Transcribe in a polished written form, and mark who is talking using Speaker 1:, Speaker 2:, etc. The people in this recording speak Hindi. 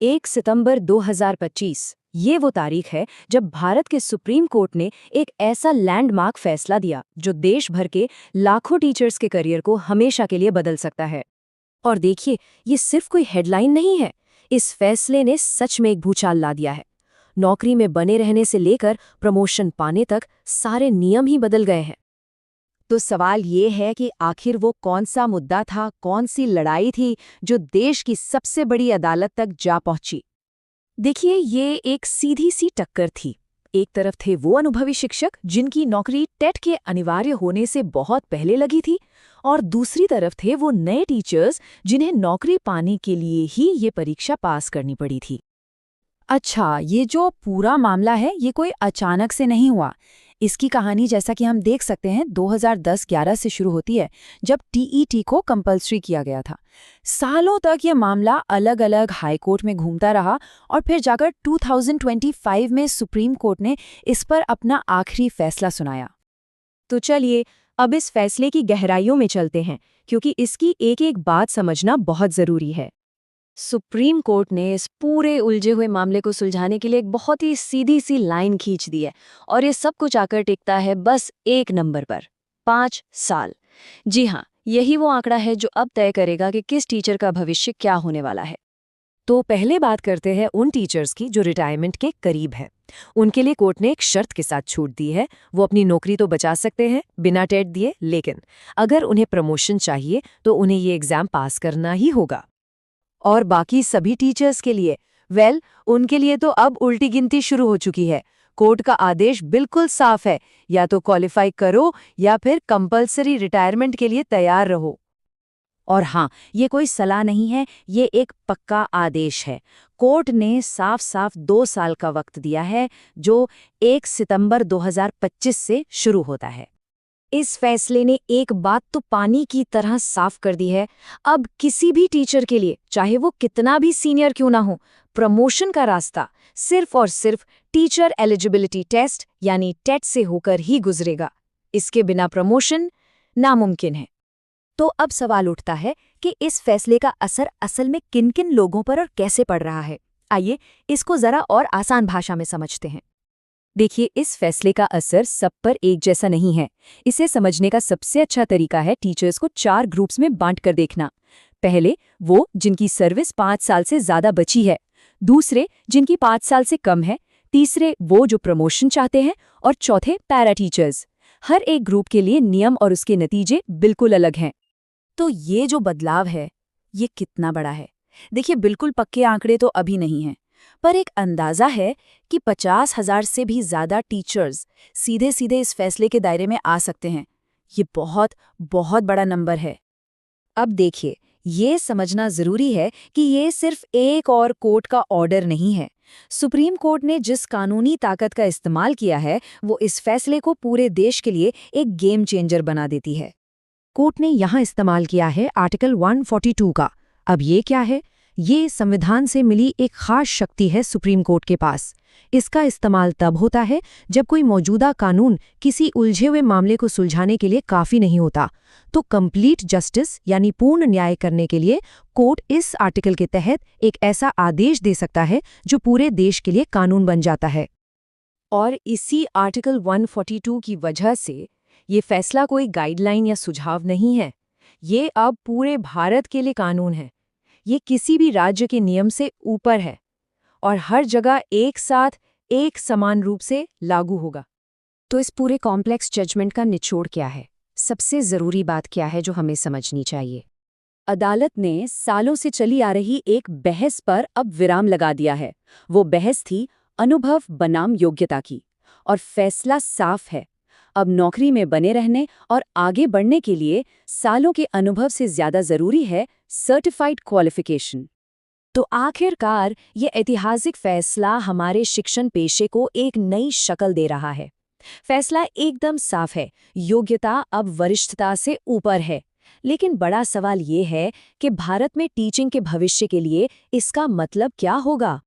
Speaker 1: 1 सितंबर 2025 ये वो तारीख है जब भारत के सुप्रीम कोर्ट ने एक ऐसा लैंडमार्क फैसला दिया जो देश भर के लाखों टीचर्स के करियर को हमेशा के लिए बदल सकता है। और देखिए, ये सिर्फ कोई हेडलाइन नहीं है। इस फैसले ने सच में एक भूचाल ला दिया है। नौकरी में बने रहने से लेकर प्रमोशन पाने तक सारे नियम ही बदल गए हैं।
Speaker 2: तो सवाल ये है कि आखिर वो कौन सा मुद्दा था, कौन सी लड़ाई थी जो देश की सबसे बड़ी अदालत तक जा पहुंची।
Speaker 1: देखिए, ये एक सीधी सी टक्कर थी। एक तरफ थे वो अनुभवी शिक्षक जिनकी नौकरी टेट के अनिवार्य होने से बहुत पहले लगी थी, और दूसरी तरफ थे वो नए टीचर्स जिन्हें नौकरी पाने के लिए ही ये परीक्षा पास करनी पड़ी थी।
Speaker 2: अच्छा, ये जो पूरा मामला है ये कोई अचानक से नहीं हुआ। इसकी कहानी जैसा कि हम देख सकते हैं 2010-11 से शुरू होती है, जब टीईटी को कंपल्सरी किया गया था। सालों तक ये मामला अलग अलग हाई कोर्ट में घूमता रहा और फिर जाकर 2025 में सुप्रीम कोर्ट ने इस पर अपना आखिरी फैसला सुनाया।
Speaker 1: तो चलिए अब इस फैसले की गहराइयों में चलते हैं, क्योंकि इसकी एक एक बात समझना बहुत ज़रूरी है। सुप्रीम कोर्ट ने इस पूरे उलझे हुए मामले को सुलझाने के लिए एक बहुत ही सीधी सी लाइन खींच दी है, और ये सब कुछ आकर टिकता है बस एक नंबर पर, 5 साल। जी हाँ, यही वो आंकड़ा है जो अब तय करेगा कि किस टीचर का भविष्य क्या होने वाला है। तो पहले बात करते हैं उन टीचर्स की जो रिटायरमेंट के करीब हैं। उनके लिए कोर्ट ने एक शर्त के साथ छूट दी है। वो अपनी नौकरी तो बचा सकते हैं बिना टेट दिए, लेकिन अगर उन्हें प्रमोशन चाहिए तो उन्हें ये एग्जाम पास करना ही होगा। और बाकी सभी टीचर्स के लिए, उनके लिए तो अब उल्टी गिनती शुरू हो चुकी है। कोर्ट का आदेश बिल्कुल साफ है, या तो क्वालिफाई करो या फिर कंपल्सरी रिटायरमेंट के लिए तैयार रहो।
Speaker 2: और हाँ, ये कोई सलाह नहीं है, ये एक पक्का आदेश है। कोर्ट ने साफ साफ 2 साल का वक्त दिया है, जो 1 सितंबर 2025 से शुरू होता है।
Speaker 1: इस फैसले ने एक बात तो पानी की तरह साफ कर दी है। अब किसी भी टीचर के लिए, चाहे वो कितना भी सीनियर क्यों ना हो, प्रमोशन का रास्ता सिर्फ और सिर्फ टीचर एलिजिबिलिटी टेस्ट यानी टेट से होकर ही गुजरेगा। इसके बिना प्रमोशन नामुमकिन है। तो अब सवाल उठता है कि इस फैसले का असर असल में किन किन लोगों पर और कैसे पड़ रहा है। आइए इसको जरा और आसान भाषा में समझते हैं। देखिए, इस फैसले का असर सब पर एक जैसा नहीं है। इसे समझने का सबसे अच्छा तरीका है टीचर्स को 4 ग्रुप्स में बांट कर देखना। पहले, वो जिनकी सर्विस 5 साल से ज्यादा बची है। दूसरे, जिनकी 5 साल से कम है। तीसरे, वो जो प्रमोशन चाहते हैं। और चौथे, पैरा टीचर्स। हर एक ग्रुप के लिए नियम और उसके नतीजे बिल्कुल अलग हैं।
Speaker 2: तो ये जो बदलाव है, ये कितना बड़ा है? देखिए, बिल्कुल पक्के आंकड़े तो अभी नहीं हैं, पर एक अंदाजा है कि 50,000 से भी ज्यादा टीचर्स सीधे सीधे इस फैसले के दायरे में आ सकते हैं। ये बहुत बहुत बड़ा नंबर है।
Speaker 1: अब देखिए, ये समझना जरूरी है कि ये सिर्फ एक और कोर्ट का ऑर्डर नहीं है। सुप्रीम कोर्ट ने जिस कानूनी ताकत का इस्तेमाल किया है, वो इस फैसले को पूरे देश के लिए एक गेम चेंजर बना देती है। कोर्ट ने यहाँ इस्तेमाल किया है आर्टिकल 142 का। अब ये क्या है? ये संविधान से मिली एक खास शक्ति है सुप्रीम कोर्ट के पास। इसका इस्तेमाल तब होता है जब कोई मौजूदा कानून किसी उलझे हुए मामले को सुलझाने के लिए काफी नहीं होता। तो कंप्लीट जस्टिस यानी पूर्ण न्याय करने के लिए कोर्ट इस आर्टिकल के तहत एक ऐसा आदेश दे सकता है जो पूरे देश के लिए कानून बन जाता है। और इसी आर्टिकल 142 की वजह से ये फैसला कोई गाइडलाइन या सुझाव नहीं है। ये अब पूरे भारत के लिए कानून है। ये किसी भी राज्य के नियम से ऊपर है और हर जगह एक साथ एक समान रूप से लागू होगा। तो इस पूरे कॉम्प्लेक्स जजमेंट का निचोड़ क्या है? सबसे ज़रूरी बात क्या है जो हमें समझनी चाहिए? अदालत ने सालों से चली आ रही एक बहस पर अब विराम लगा दिया है। वो बहस थी अनुभव बनाम योग्यता की, और फैसला साफ है। अब नौकरी में बने रहने और आगे बढ़ने के लिए सालों के अनुभव से ज्यादा जरूरी है सर्टिफाइड क्वालिफिकेशन। तो आखिरकार ये ऐतिहासिक फैसला हमारे शिक्षण पेशे को एक नई शक्ल दे रहा है। फैसला एकदम साफ है, योग्यता अब वरिष्ठता से ऊपर है। लेकिन बड़ा सवाल ये है कि भारत में टीचिंग के भविष्य के लिए इसका मतलब क्या होगा?